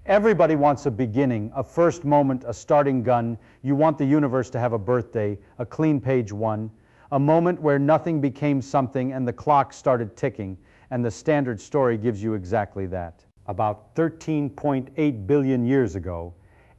Everybody wants a beginning, a first moment, a starting gun. You want the universe to have a birthday, a clean page one, a moment where nothing became something and the clock started ticking, and the standard story gives you exactly that. About 13.8 billion years ago,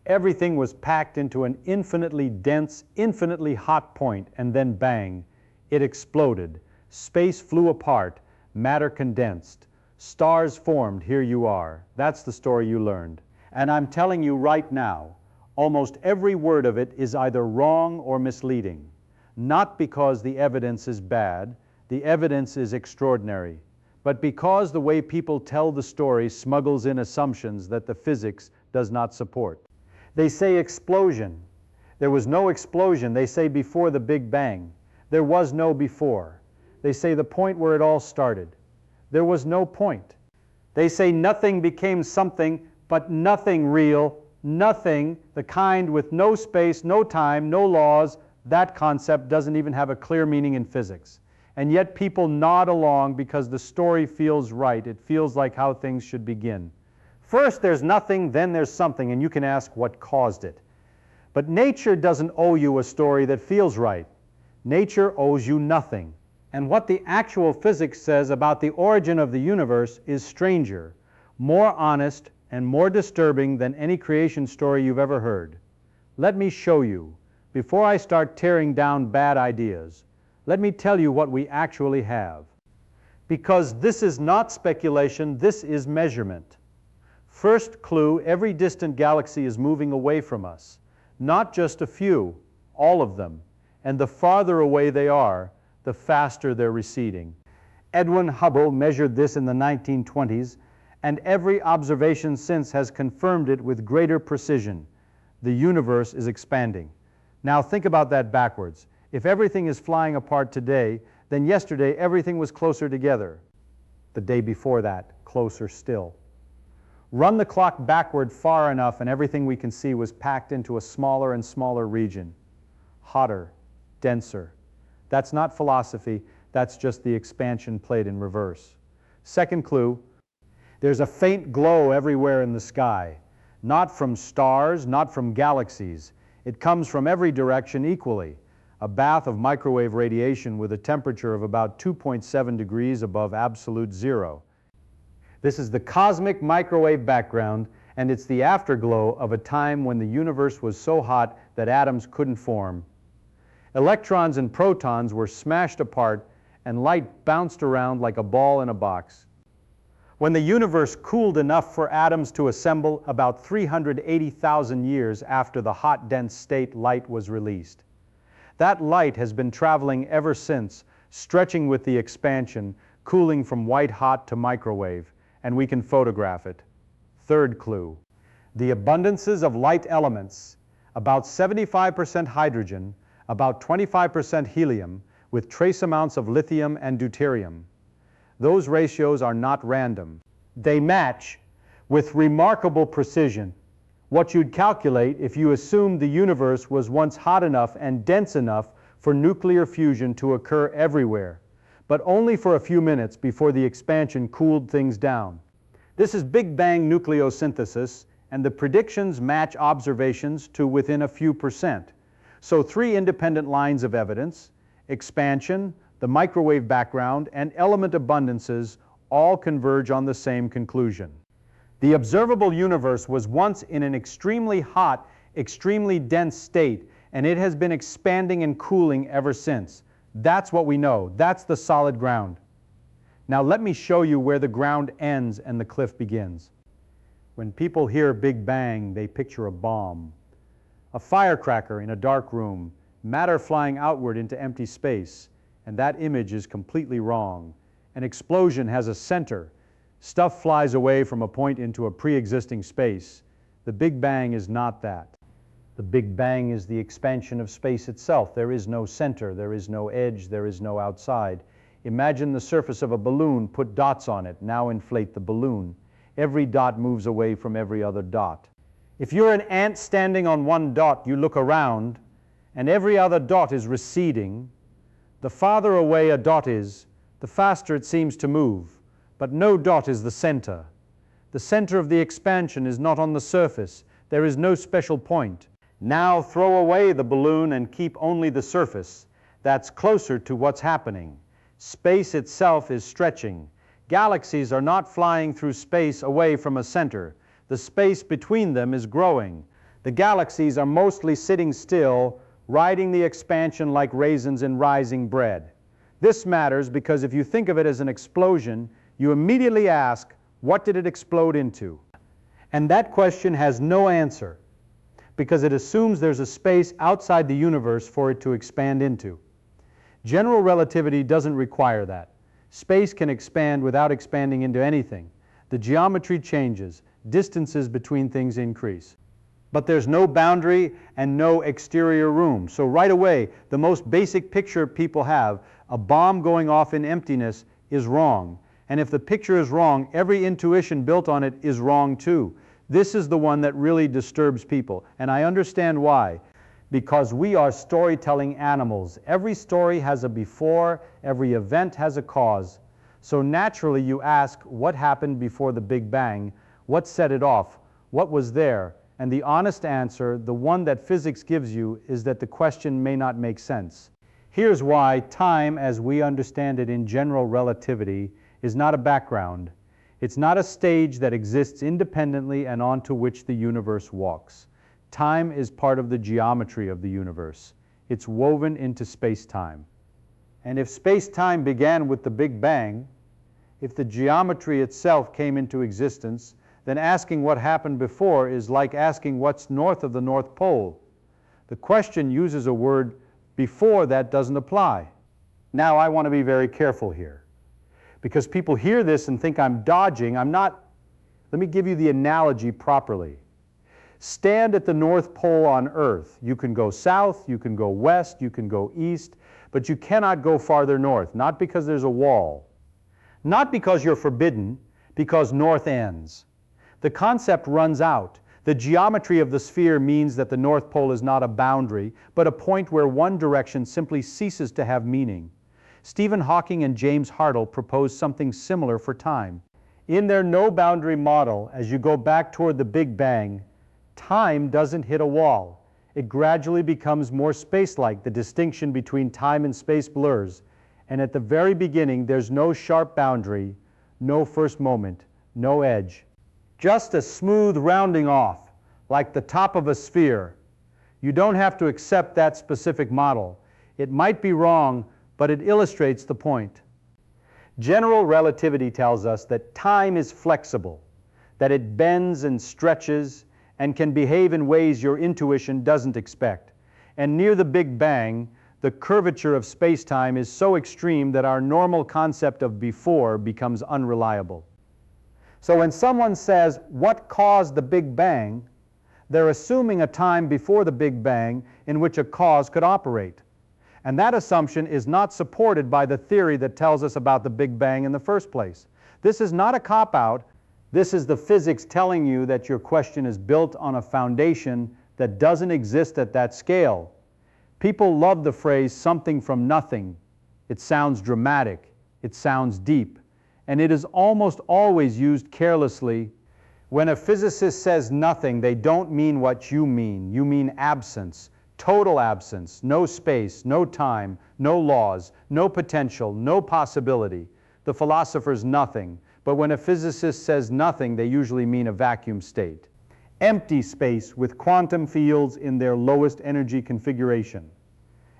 everything was packed into an infinitely dense, infinitely hot point, and then bang, it exploded. Space flew apart, matter condensed. Stars formed, here you are. That's the story you learned. And I'm telling you right now, almost every word of it is either wrong or misleading. Not because the evidence is bad, the evidence is extraordinary, but because the way people tell the story smuggles in assumptions that the physics does not support. They say explosion. There was no explosion. They say before the Big Bang. There was no before. They say the point where it all started. There was no point. They say nothing became something, but nothing real, nothing, the kind with no space, no time, no laws. That concept doesn't even have a clear meaning in physics. And yet people nod along because the story feels right. It feels like how things should begin. First there's nothing, then there's something, and you can ask what caused it. But nature doesn't owe you a story that feels right. Nature owes you nothing. And what the actual physics says about the origin of the universe is stranger, more honest, and more disturbing than any creation story you've ever heard. Let me show you. Before I start tearing down bad ideas, let me tell you what we actually have. Because this is not speculation, this is measurement. First clue, every distant galaxy is moving away from us. Not just a few, all of them. And the farther away they are, the faster they're receding. Edwin Hubble measured this in the 1920s, and every observation since has confirmed it with greater precision. The universe is expanding. Now think about that backwards. If everything is flying apart today, then yesterday everything was closer together. The day before that, closer still. Run the clock backward far enough and everything we can see was packed into a smaller and smaller region. Hotter, denser. That's not philosophy, that's just the expansion played in reverse. Second clue, there's a faint glow everywhere in the sky. Not from stars, not from galaxies. It comes from every direction equally. A bath of microwave radiation with a temperature of about 2.7 degrees above absolute zero. This is the cosmic microwave background, and it's the afterglow of a time when the universe was so hot that atoms couldn't form. Electrons and protons were smashed apart, and light bounced around like a ball in a box. When the universe cooled enough for atoms to assemble about 380,000 years after the hot, dense state, light was released. That light has been traveling ever since, stretching with the expansion, cooling from white hot to microwave, and we can photograph it. Third clue, the abundances of light elements, about 75% hydrogen, about 25% helium, with trace amounts of lithium and deuterium. Those ratios are not random. They match with remarkable precision what you'd calculate if you assumed the universe was once hot enough and dense enough for nuclear fusion to occur everywhere, but only for a few minutes before the expansion cooled things down. This is Big Bang nucleosynthesis, and the predictions match observations to within a few percent. So three independent lines of evidence, expansion, the microwave background, and element abundances all converge on the same conclusion. The observable universe was once in an extremely hot, extremely dense state, and it has been expanding and cooling ever since. That's what we know. That's the solid ground. Now let me show you where the ground ends and the cliff begins. When people hear Big Bang, they picture a bomb. A firecracker in a dark room, matter flying outward into empty space, and that image is completely wrong. An explosion has a center. Stuff flies away from a point into a pre-existing space. The Big Bang is not that. The Big Bang is the expansion of space itself. There is no center, there is no edge, there is no outside. Imagine the surface of a balloon, put dots on it, now inflate the balloon. Every dot moves away from every other dot. If you're an ant standing on one dot, you look around, and every other dot is receding. The farther away a dot is, the faster it seems to move, but no dot is the center. The center of the expansion is not on the surface. There is no special point. Now throw away the balloon and keep only the surface. That's closer to what's happening. Space itself is stretching. Galaxies are not flying through space away from a center. The space between them is growing. The galaxies are mostly sitting still, riding the expansion like raisins in rising bread. This matters because if you think of it as an explosion, you immediately ask, what did it explode into? And that question has no answer, because it assumes there's a space outside the universe for it to expand into. General relativity doesn't require that. Space can expand without expanding into anything. The geometry changes, distances between things increase. But there's no boundary and no exterior room. So right away, the most basic picture people have, a bomb going off in emptiness, is wrong. And if the picture is wrong, every intuition built on it is wrong too. This is the one that really disturbs people. And I understand why. Because we are storytelling animals. Every story has a before, every event has a cause. So naturally you ask, what happened before the Big Bang? What set it off? What was there? And the honest answer, the one that physics gives you, is that the question may not make sense. Here's why time, as we understand it in general relativity, is not a background. It's not a stage that exists independently and onto which the universe walks. Time is part of the geometry of the universe. It's woven into space-time. And if space-time began with the Big Bang, if the geometry itself came into existence, then asking what happened before is like asking what's north of the North Pole. The question uses a word before that doesn't apply. Now I want to be very careful here, because people hear this and think I'm dodging. I'm not. Let me give you the analogy properly. Stand at the North Pole on Earth. You can go south, you can go west, you can go east, but you cannot go farther north, not because there's a wall, not because you're forbidden, because north ends. The concept runs out. The geometry of the sphere means that the North Pole is not a boundary, but a point where one direction simply ceases to have meaning. Stephen Hawking and James Hartle proposed something similar for time. In their no-boundary model, as you go back toward the Big Bang, time doesn't hit a wall. It gradually becomes more space-like. The distinction between time and space blurs. And at the very beginning, there's no sharp boundary, no first moment, no edge. Just a smooth rounding off, like the top of a sphere. You don't have to accept that specific model. It might be wrong, but it illustrates the point. General relativity tells us that time is flexible, that it bends and stretches and can behave in ways your intuition doesn't expect. And near the Big Bang, the curvature of space-time is so extreme that our normal concept of before becomes unreliable. So when someone says, what caused the Big Bang, they're assuming a time before the Big Bang in which a cause could operate. And that assumption is not supported by the theory that tells us about the Big Bang in the first place. This is not a cop-out. This is the physics telling you that your question is built on a foundation that doesn't exist at that scale. People love the phrase something from nothing. It sounds dramatic. It sounds deep. And it is almost always used carelessly. When a physicist says nothing, they don't mean what you mean. You mean absence, total absence, no space, no time, no laws, no potential, no possibility. The philosopher's nothing. But when a physicist says nothing, they usually mean a vacuum state. Empty space with quantum fields in their lowest energy configuration.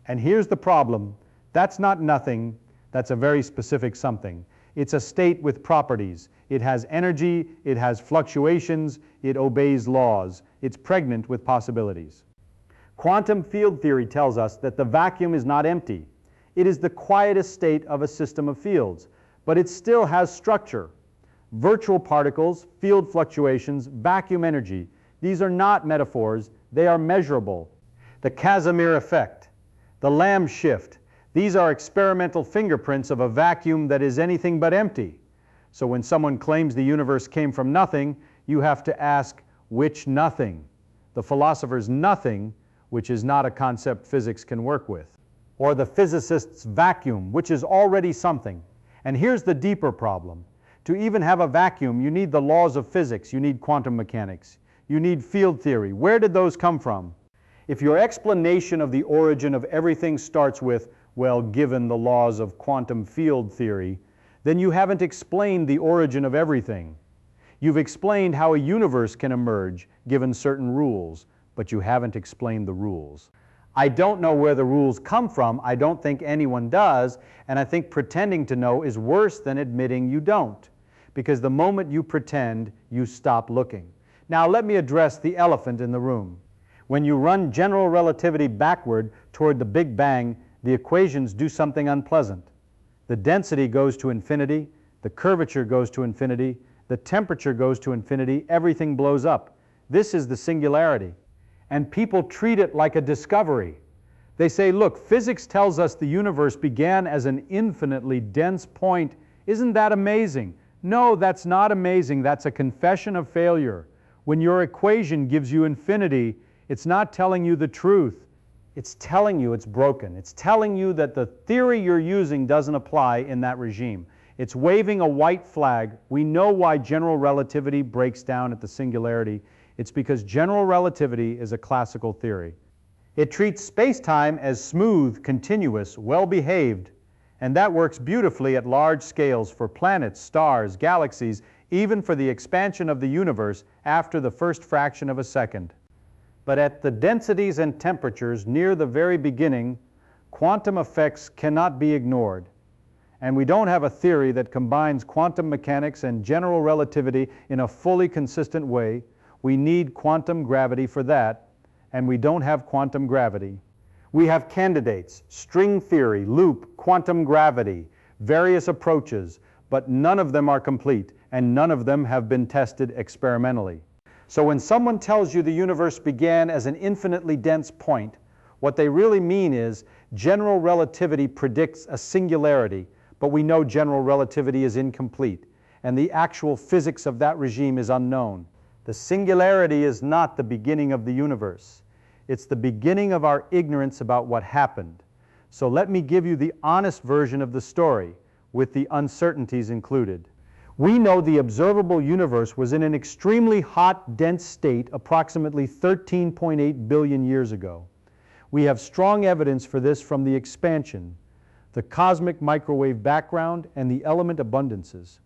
And here's the problem. That's not nothing. That's a very specific something. It's a state with properties. It has energy, it has fluctuations, it obeys laws. It's pregnant with possibilities. Quantum field theory tells us that the vacuum is not empty. It is the quietest state of a system of fields, but it still has structure. Virtual particles, field fluctuations, vacuum energy. These are not metaphors, they are measurable. The Casimir effect, the Lamb shift, these are experimental fingerprints of a vacuum that is anything but empty. So when someone claims the universe came from nothing, you have to ask, which nothing? The philosopher's nothing, which is not a concept physics can work with. Or the physicist's vacuum, which is already something. And here's the deeper problem. To even have a vacuum, you need the laws of physics, you need quantum mechanics, you need field theory. Where did those come from? If your explanation of the origin of everything starts with, well, given the laws of quantum field theory, then you haven't explained the origin of everything. You've explained how a universe can emerge given certain rules, but you haven't explained the rules. I don't know where the rules come from. I don't think anyone does, and I think pretending to know is worse than admitting you don't, because the moment you pretend, you stop looking. Now let me address the elephant in the room. When you run general relativity backward toward the Big Bang, the equations do something unpleasant. The density goes to infinity, the curvature goes to infinity, the temperature goes to infinity, everything blows up. This is the singularity. And people treat it like a discovery. They say, look, physics tells us the universe began as an infinitely dense point. Isn't that amazing? No, that's not amazing. That's a confession of failure. When your equation gives you infinity, it's not telling you the truth. It's telling you it's broken. It's telling you that the theory you're using doesn't apply in that regime. It's waving a white flag. We know why general relativity breaks down at the singularity. It's because general relativity is a classical theory. It treats space-time as smooth, continuous, well-behaved, and that works beautifully at large scales for planets, stars, galaxies, even for the expansion of the universe after the first fraction of a second. But at the densities and temperatures near the very beginning, quantum effects cannot be ignored. And we don't have a theory that combines quantum mechanics and general relativity in a fully consistent way. We need quantum gravity for that, and we don't have quantum gravity. We have candidates, string theory, loop, quantum gravity, various approaches, but none of them are complete, and none of them have been tested experimentally. So when someone tells you the universe began as an infinitely dense point, what they really mean is general relativity predicts a singularity, but we know general relativity is incomplete, and the actual physics of that regime is unknown. The singularity is not the beginning of the universe. It's the beginning of our ignorance about what happened. So let me give you the honest version of the story, with the uncertainties included. We know the observable universe was in an extremely hot, dense state approximately 13.8 billion years ago. We have strong evidence for this from the expansion, the cosmic microwave background, and the element abundances.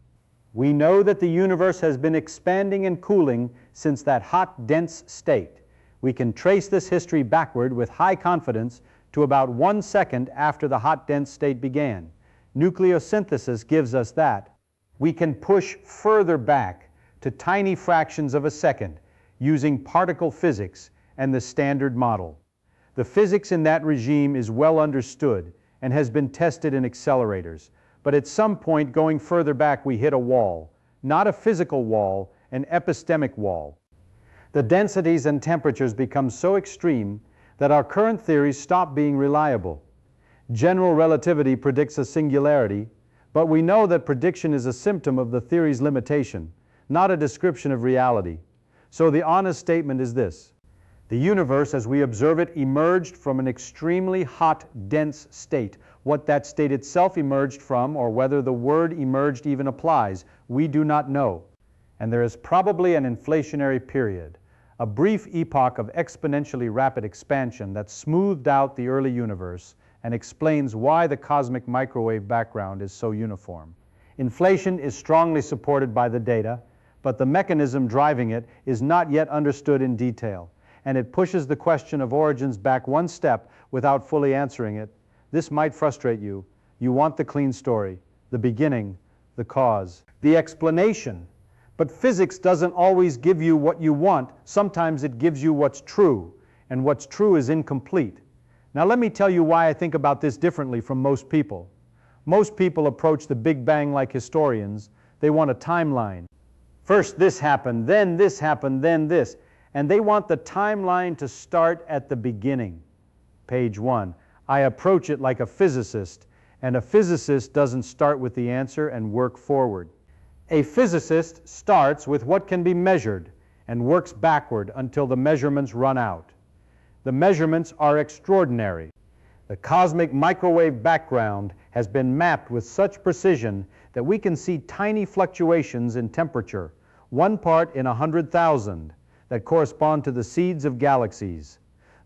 We know that the universe has been expanding and cooling since that hot, dense state. We can trace this history backward with high confidence to about 1 second after the hot, dense state began. Nucleosynthesis gives us that. We can push further back to tiny fractions of a second using particle physics and the Standard Model. The physics in that regime is well understood and has been tested in accelerators. But at some point going further back we hit a wall, not a physical wall, an epistemic wall. The densities and temperatures become so extreme that our current theories stop being reliable. General relativity predicts a singularity, but we know that prediction is a symptom of the theory's limitation, not a description of reality. So the honest statement is this: the universe as we observe it emerged from an extremely hot, dense state. What that state itself emerged from, or whether the word emerged even applies, we do not know. And there is probably an inflationary period, a brief epoch of exponentially rapid expansion that smoothed out the early universe and explains why the cosmic microwave background is so uniform. Inflation is strongly supported by the data, but the mechanism driving it is not yet understood in detail, and it pushes the question of origins back one step without fully answering it. This might frustrate you. You want the clean story, the beginning, the cause, the explanation. But physics doesn't always give you what you want. Sometimes it gives you what's true, and what's true is incomplete. Now let me tell you why I think about this differently from most people. Most people approach the Big Bang like historians. They want a timeline. First this happened, then this happened, then this. And they want the timeline to start at the beginning. Page 1. I approach it like a physicist, and a physicist doesn't start with the answer and work forward. A physicist starts with what can be measured and works backward until the measurements run out. The measurements are extraordinary. The cosmic microwave background has been mapped with such precision that we can see tiny fluctuations in temperature, 1 part in 100,000, that correspond to the seeds of galaxies.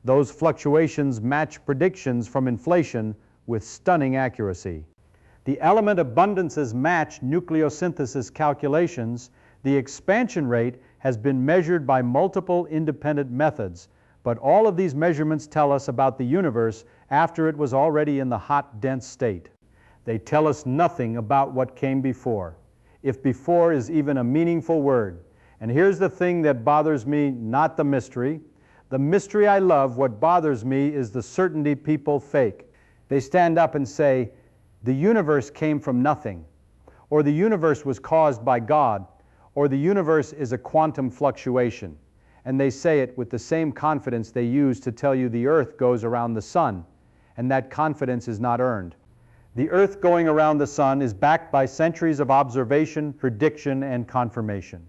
Those fluctuations match predictions from inflation with stunning accuracy. The element abundances match nucleosynthesis calculations. The expansion rate has been measured by multiple independent methods, but all of these measurements tell us about the universe after it was already in the hot, dense state. They tell us nothing about what came before, if before is even a meaningful word. And here's the thing that bothers me, not the mystery. The mystery I love, what bothers me is the certainty people fake. They stand up and say, the universe came from nothing, or the universe was caused by God, or the universe is a quantum fluctuation. And they say it with the same confidence they use to tell you the earth goes around the sun, and that confidence is not earned. The earth going around the sun is backed by centuries of observation, prediction, and confirmation.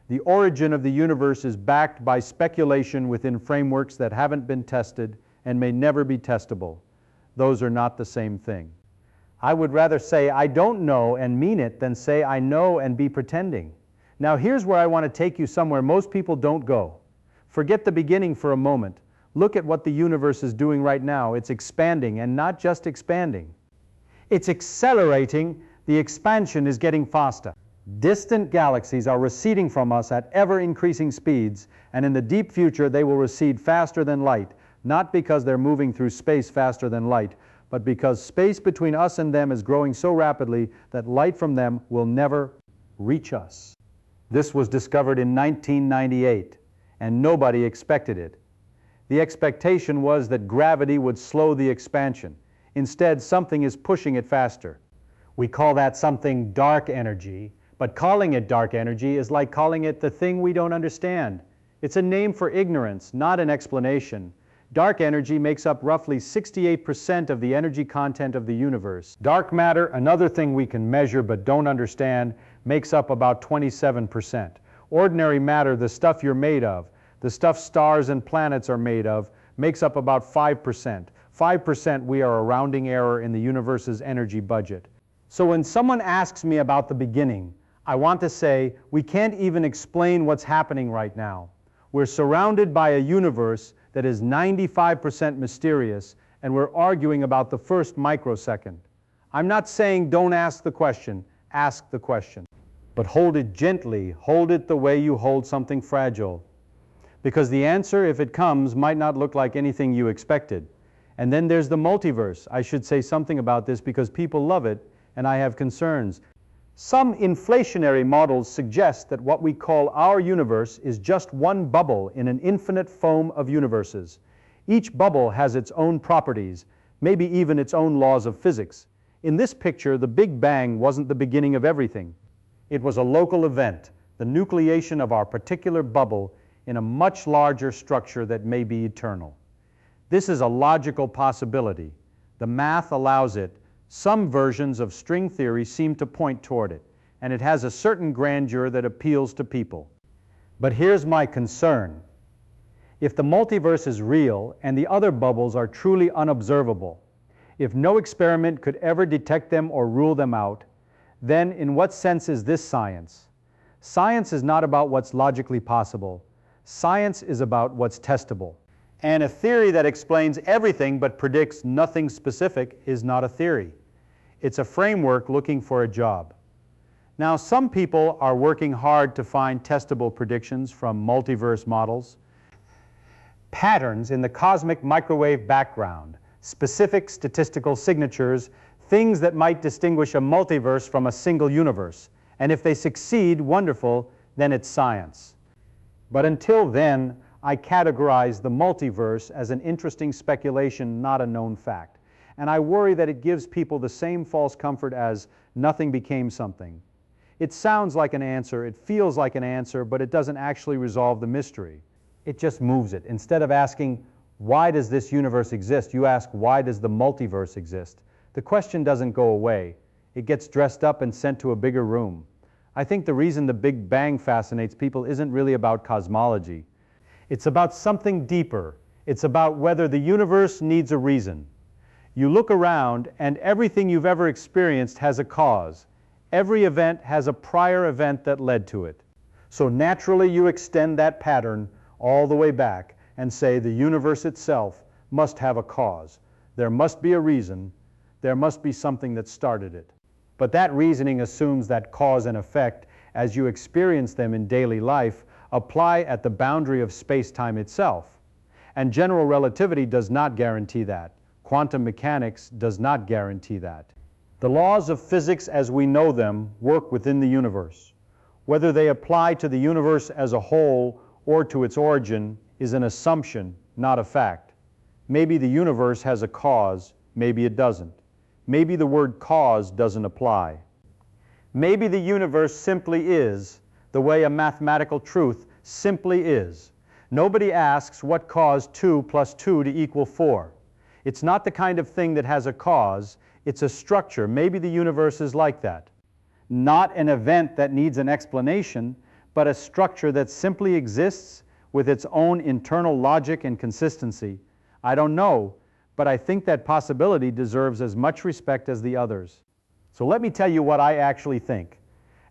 The origin of the universe is backed by speculation within frameworks that haven't been tested and may never be testable. Those are not the same thing. I would rather say I don't know and mean it than say I know and be pretending. Now here's where I want to take you somewhere most people don't go. Forget the beginning for a moment. Look at what the universe is doing right now. It's expanding, and not just expanding. It's accelerating. The expansion is getting faster. Distant galaxies are receding from us at ever-increasing speeds, and in the deep future they will recede faster than light, not because they're moving through space faster than light, but because space between us and them is growing so rapidly that light from them will never reach us. This was discovered in 1998, and nobody expected it. The expectation was that gravity would slow the expansion. Instead, something is pushing it faster. We call that something dark energy, but calling it dark energy is like calling it the thing we don't understand. It's a name for ignorance, not an explanation. Dark energy makes up roughly 68% of the energy content of the universe. Dark matter, another thing we can measure but don't understand, makes up about 27%. Ordinary matter, the stuff you're made of, the stuff stars and planets are made of, makes up about 5%. 5% we are a rounding error in the universe's energy budget. So when someone asks me about the beginning, I want to say we can't even explain what's happening right now. We're surrounded by a universe that is 95% mysterious, and we're arguing about the first microsecond. I'm not saying don't ask the question, ask the question. But hold it gently, hold it the way you hold something fragile. Because the answer, if it comes, might not look like anything you expected. And then there's the multiverse. I should say something about this because people love it, and I have concerns. Some inflationary models suggest that what we call our universe is just one bubble in an infinite foam of universes. Each bubble has its own properties, maybe even its own laws of physics. In this picture, the Big Bang wasn't the beginning of everything. It was a local event, the nucleation of our particular bubble in a much larger structure that may be eternal. This is a logical possibility. The math allows it. Some versions of string theory seem to point toward it, and it has a certain grandeur that appeals to people. But here's my concern. If the multiverse is real and the other bubbles are truly unobservable, if no experiment could ever detect them or rule them out, then in what sense is this science? Science is not about what's logically possible. Science is about what's testable. And a theory that explains everything but predicts nothing specific is not a theory. It's a framework looking for a job. Now, some people are working hard to find testable predictions from multiverse models. Patterns in the cosmic microwave background, specific statistical signatures, things that might distinguish a multiverse from a single universe. And if they succeed, wonderful, then it's science. But until then, I categorize the multiverse as an interesting speculation, not a known fact. And I worry that it gives people the same false comfort as nothing became something. It sounds like an answer, it feels like an answer, but it doesn't actually resolve the mystery. It just moves it. Instead of asking, why does this universe exist, you ask, why does the multiverse exist? The question doesn't go away. It gets dressed up and sent to a bigger room. I think the reason the Big Bang fascinates people isn't really about cosmology. It's about something deeper. It's about whether the universe needs a reason. You look around and everything you've ever experienced has a cause. Every event has a prior event that led to it. So naturally you extend that pattern all the way back and say the universe itself must have a cause. There must be a reason. There must be something that started it. But that reasoning assumes that cause and effect, as you experience them in daily life, apply at the boundary of space-time itself. And general relativity does not guarantee that. Quantum mechanics does not guarantee that. The laws of physics as we know them work within the universe. Whether they apply to the universe as a whole or to its origin is an assumption, not a fact. Maybe the universe has a cause, maybe it doesn't. Maybe the word cause doesn't apply. Maybe the universe simply is, the way a mathematical truth simply is. Nobody asks what caused 2 plus 2 to equal 4. It's not the kind of thing that has a cause, it's a structure. Maybe the universe is like that. Not an event that needs an explanation, but a structure that simply exists with its own internal logic and consistency. I don't know, but I think that possibility deserves as much respect as the others. So let me tell you what I actually think.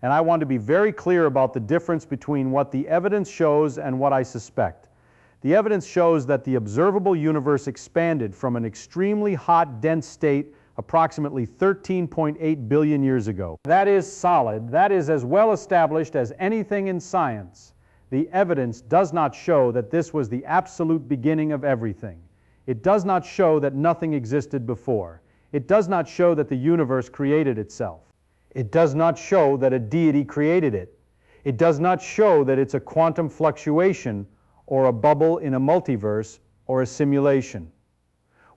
And I want to be very clear about the difference between what the evidence shows and what I suspect. The evidence shows that the observable universe expanded from an extremely hot, dense state approximately 13.8 billion years ago. That is solid. That is as well established as anything in science. The evidence does not show that this was the absolute beginning of everything. It does not show that nothing existed before. It does not show that the universe created itself. It does not show that a deity created it. It does not show that it's a quantum fluctuation or a bubble in a multiverse or a simulation.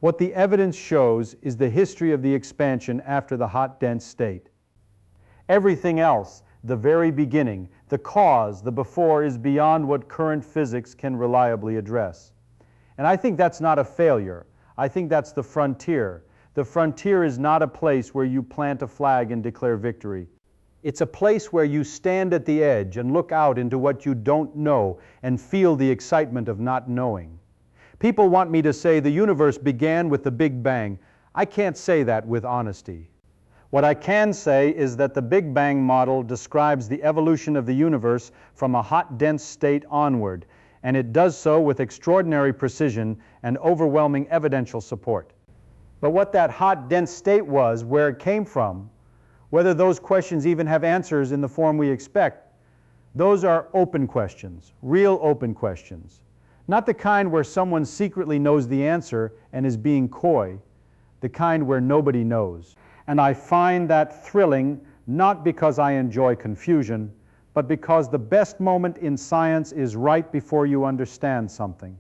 What the evidence shows is the history of the expansion after the hot, dense state. Everything else, the very beginning, the cause, the before, is beyond what current physics can reliably address. And I think that's not a failure. I think that's the frontier. The frontier is not a place where you plant a flag and declare victory. It's a place where you stand at the edge and look out into what you don't know and feel the excitement of not knowing. People want me to say the universe began with the Big Bang. I can't say that with honesty. What I can say is that the Big Bang model describes the evolution of the universe from a hot, dense state onward, and it does so with extraordinary precision and overwhelming evidential support. But what that hot, dense state was, where it came from, whether those questions even have answers in the form we expect, those are open questions, real open questions. Not the kind where someone secretly knows the answer and is being coy, the kind where nobody knows. And I find that thrilling, not because I enjoy confusion, but because the best moment in science is right before you understand something.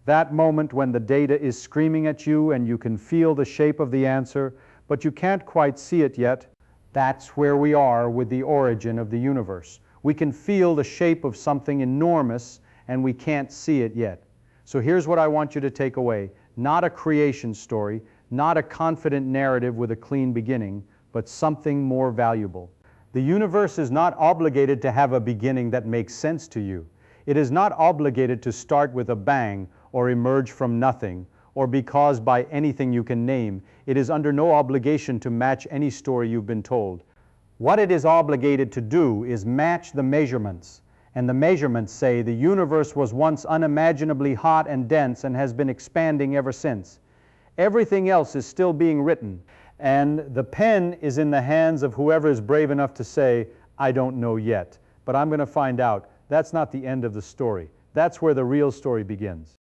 That moment when the data is screaming at you and you can feel the shape of the answer, but you can't quite see it yet. That's where we are with the origin of the universe. We can feel the shape of something enormous and we can't see it yet. So here's what I want you to take away. Not a creation story, not a confident narrative with a clean beginning, but something more valuable. The universe is not obligated to have a beginning that makes sense to you. It is not obligated to start with a bang or emerge from nothing or be caused by anything you can name. It is under no obligation to match any story you've been told. What it is obligated to do is match the measurements. And the measurements say the universe was once unimaginably hot and dense and has been expanding ever since. Everything else is still being written, and the pen is in the hands of whoever is brave enough to say, I don't know yet, but I'm going to find out. That's not the end of the story. That's where the real story begins.